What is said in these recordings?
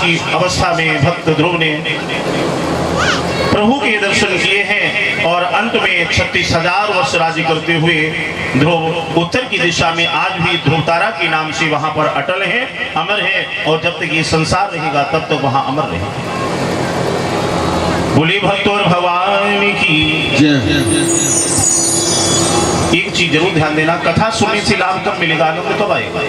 की अवस्था में भक्त ध्रुव ने प्रभु के दर्शन किए हैं और अंत में 36,000 वर्ष राज्य करते हुए ध्रुव उत्तर की दिशा में आज भी ध्रुव तारा के नाम से वहां पर अटल है, अमर है, और जब तक ये संसार रहेगा तब तक वहां अमर रहेगा। बोले भक्त और भगवान की एक चीज जरूर ध्यान देना, कथा सुनने से लाभ कब मिलेगा, आनंद कब आएगा?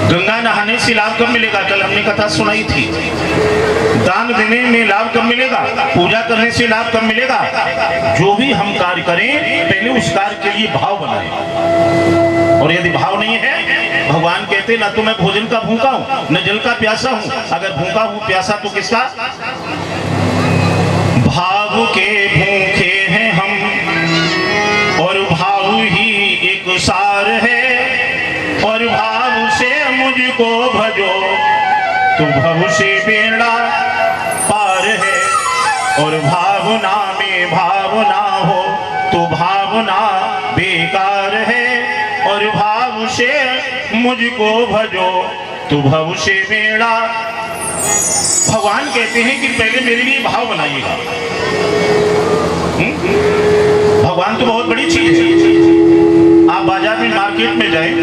गंगा नहाने से लाभ कब मिलेगा? कल हमने कथा सुनाई थी। दान देने में लाभ कब मिलेगा? पूजा करने से लाभ कब मिलेगा? जो भी हम कार्य करें पहले उस कार्य के लिए भाव बनाएं, और यदि भाव नहीं है, भगवान कहते ना तो मैं भोजन का भूखा हूं न जल का प्यासा हूं, अगर भूखा हूं प्यासा तो किसका? भाव के भूखे हैं हम, और भाव ही एक सार है, और भाव से मुझको भजो तो भव से बेड़ा पार है, और भावना में भावना हो तो भावना बेकार है, और भाव से मुझको भजो तो भव से बेड़ा। भगवान कहते हैं कि पहले मेरे लिए भाव बनाइएगा। भगवान तो बहुत बड़ी चीज है। आप बाजार में मार्केट में जाएं,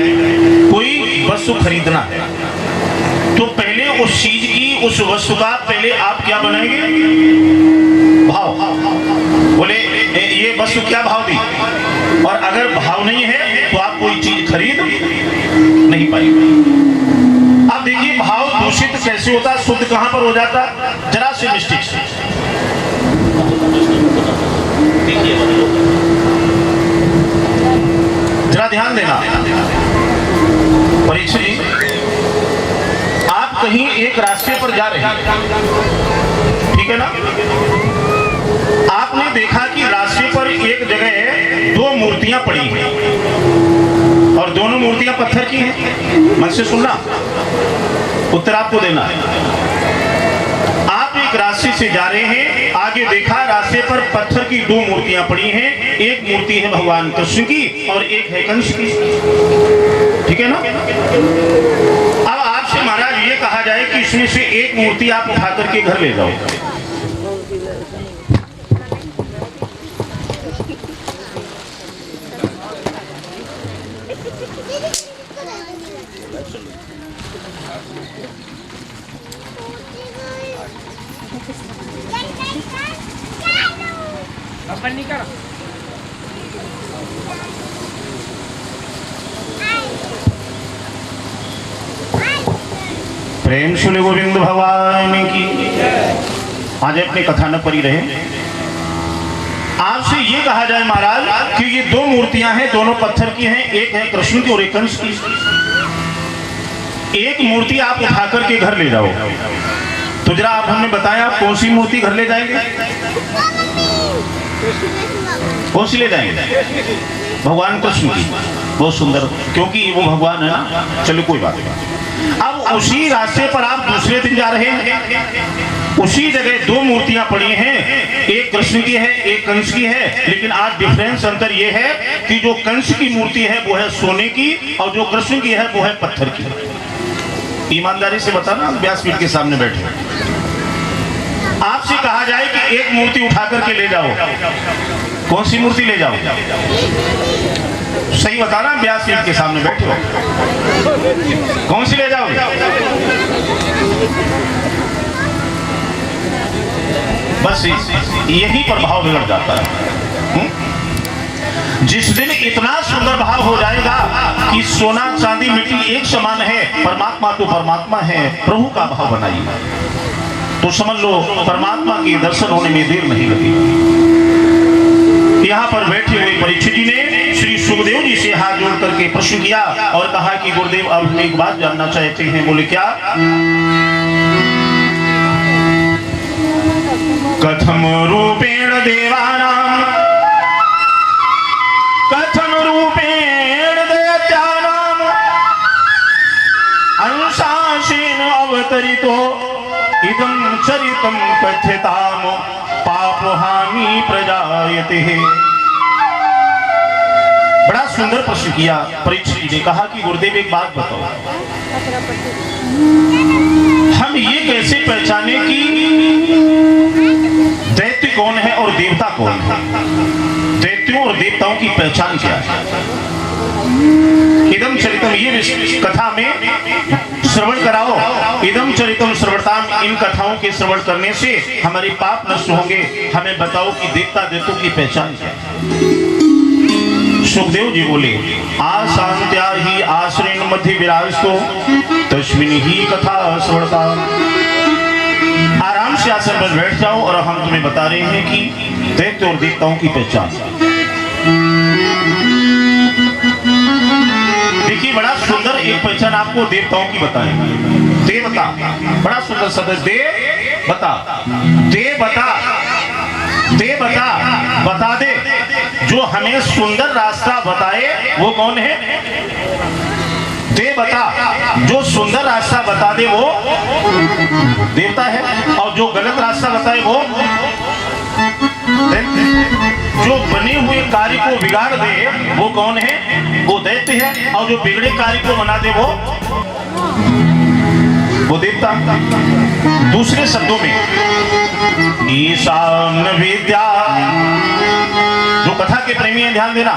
कोई वस्तु खरीदना है तो पहले उस चीज की, उस वस्तु का पहले आप क्या बनाएंगे? भाव। बोले ये वस्तु क्या भाव दी, और अगर भाव नहीं है तो आप कोई चीज खरीद नहीं पाएंगे। अब देखिए भाव दूषित कैसे होता है, शुद्ध कहां पर हो जाता? जरा से मिस्टेक से। जरा ध्यान देना परीक्षा जी, आप कहीं एक रास्ते पर जा रहे हैं, ठीक है ना? आपने देखा कि रास्ते पर एक जगह दो मूर्तियां पड़ी हैं, और दोनों मूर्तियां पत्थर की हैं। मन से सुनना, उत्तर आपको देना है। आप एक रास्ते से जा रहे हैं, आगे देखा रास्ते पर पत्थर की दो मूर्तियां पड़ी हैं, एक मूर्ति है भगवान कृष्ण की और एक है कंस की, ठीक है ना? अब आपसे महाराज ये कहा जाए कि इसमें से एक मूर्ति आप उठा करके घर ले जाओ, प्रेम सुने गोविंद भगवान की। आज अपनी कथा न परी रहे। आपसे ये कहा जाए महाराज कि ये दो मूर्तियां हैं, दोनों पत्थर की हैं, एक है कृष्ण की और एक कंस की। एक मूर्ति आप उठा करके घर ले जाओ, तो जरा आप हमने बताया आप कौन सी मूर्ति घर ले जाएंगे? कौन सी ले जाएंगे? भगवान कृष्ण की। बहुत सुंदर, क्योंकि वो भगवान है ना। चलो कोई बात नहीं। अब उसी रास्ते पर आप दूसरे दिन जा रहे हैं, उसी जगह दो मूर्तियां पड़ी हैं, एक कृष्ण की है एक कंस की है, लेकिन आज डिफरेंस अंतर यह है कि जो कंस की मूर्ति है वो है सोने की, और जो कृष्ण की है वो है पत्थर की। ईमानदारी से बताना, व्यासपीठ के सामने बैठे। आपसे कहा जाए कि एक मूर्ति उठा करके ले जाओ, कौन सी मूर्ति ले जाओ? सही बताना, व्यासपीठ के सामने बैठे हो, कौन सी ले जाओगे? बस यही पर भाव बिगड़ जाता है। जिस दिन इतना सुंदर भाव हो जाएगा कि सोना चांदी मिट्टी एक समान है, परमात्मा तो परमात्मा है, प्रभु का भाव बनाइए, तो समझ लो परमात्मा के दर्शन होने में देर नहीं लगेगी। यहाँ पर बैठे हुए परीक्षित जी ने श्री सुखदेव जी से हाथ जोड़ करके प्रश्न किया और कहा कि गुरुदेव अब हम एक बात जानना चाहते हैं। बोले क्या? कथम रूपेण देवानां कथम रूपेण दैत्यानां अंशासेन अवतरितो इदं चरितं कथ्यताम पापहानि प्रजायते। बड़ा सुंदर प्रश्न किया परीक्षित जी ने। कहा कि गुरुदेव एक बात बताओ, हम ये कैसे पहचाने कि दैत्य कौन है और देवता कौन है? दैत्यों और देवताओं की पहचान क्या है? इदम चरितम, ये कथा में श्रवण कराओ। इदम चरितम श्रवणताम, इन कथाओं के श्रवण करने से हमारे पाप नष्ट होंगे। हमें बताओ कि देवता दैत्यों की पहचान क्या है? सुखदेव जी बोले, आशांत्या ही आश्रयण मध्य विराजतो तस्मिन ही कथा श्रवणता। आराम से आसन पर बैठ जाओ और हम तुम्हें बता रहे हैं कि दैत्य और देवताओं की पहचान। देखिए बड़ा सुंदर एक पहचान आपको देवताओं की बताएंगे। देवता बड़ा सुंदर शब्द, देवता, देवता, देवता बता दे। जो हमें सुंदर रास्ता बताए वो कौन है? देवता। जो सुंदर रास्ता बता दे वो देवता है, और जो गलत रास्ता बताए वो जो बने हुए कार्य को बिगाड़ दे वो कौन है? वो दैत्य है, और जो बिगड़े कार्य को बना दे वो देवता। दूसरे शब्दों में ईशान विद्या, जो कथा के प्रेमी हैं ध्यान देना,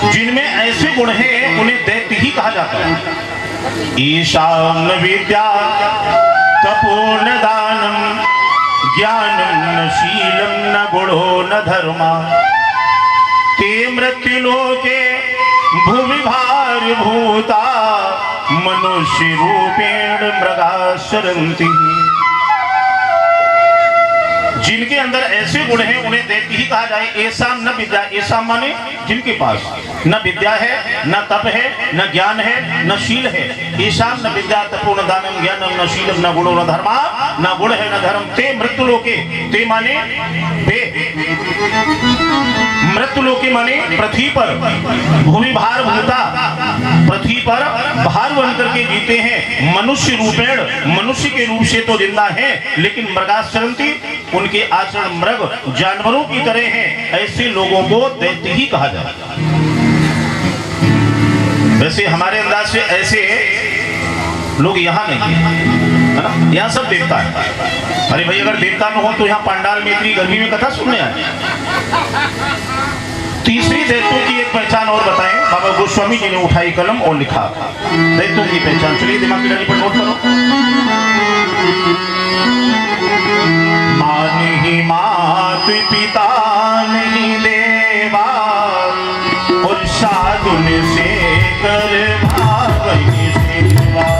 जिनमें ऐसे गुण हैं उन्हें दैत्य ही कहा जाता है। ईशान विद्या तपोन दानम ज्ञानम न शीलम न गुणो न धर्मा ते मृत्युलोके भूमि भार भूता मनुष्य रूपेण मृगा शरन्ति। जिनके अंदर ऐसे गुण हैं उन्हें दैत्य ही कहा जाए। ऐसा न विद्या, ऐसा माने जिनके पास न विद्या है, न तप है, न ज्ञान है, न शील है। ऐसा न विद्या तपो न दानम ज्ञानम न शीलम न गुणो न धर्मा, न गुण है न धर्म। ते मृत्युलोके, ते माने वे, मृत्युलोके माने पृथ्वी पर, भूमि भार भूता, पृथ्वी पर भार बन करके जीते हैं। मनुष्य रूपेण, मनुष्य के रूप से तो जिंदा है, लेकिन मृगाश्रंति, उनके आचरण मृग जानवरों की तरह हैं। ऐसे लोगों को दैत्य ही कहा जाता है। वैसे हमारे अंदाज से ऐसे लोग यहाँ नहीं है ना, यहाँ सब देवता है। अरे भाई अगर देवता न हो तो यहाँ पंडाल में इतनी गर्मी में कथा सुनने आए। तीसरी दैत्यों की एक पहचान और बताएं। बाबा गोस्वामी जी ने उठाई कलम और लिखा दैत्यों की पहचान। चलिए दिमाग की डाली पर नोट करो। माँ नहीं मात पिता नहीं देवा, और साधुन से कर भावनी सेवा।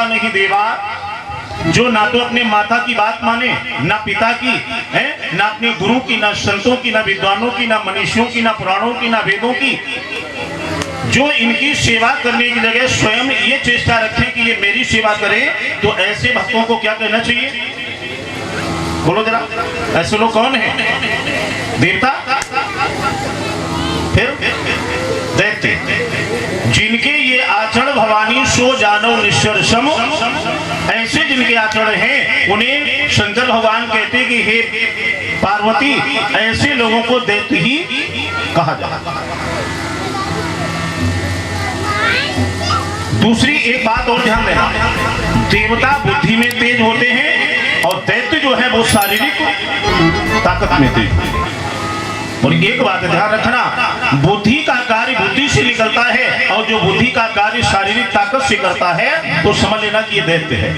नहीं देवा, जो ना तो अपने माता की बात माने, ना पिता की है, ना अपने गुरु की, ना संतों की, ना विद्वानों की, ना मनीषियों की, ना पुराणों की, ना वेदों की, जो इनकी सेवा करने की जगह स्वयं ये चेष्टा रखें कि ये मेरी सेवा करें, तो ऐसे भक्तों को क्या कहना चाहिए? बोलो जरा, ऐसे लोग कौन है? देवता, फिर दैत्य। जिनके ये आचरण भवानी सो जानो निश्चर सम, ऐसे जिनके आचरण हैं उन्हें शंकर भगवान कहते हैं कि हे पार्वती, ऐसे लोगों को दैत्य ही कहा जाता है। दूसरी एक बात और ध्यान देना, देवता बुद्धि में तेज होते हैं और दैत्य जो है वो शारीरिक ताकत में तेज। और एक बात ध्यान रखना, बुद्धि का कार्य बुद्धि से निकलता है और जो बुद्धि का कार्य शारीरिक ताकत से करता है तो समझ लेना कि ये दैत्य है।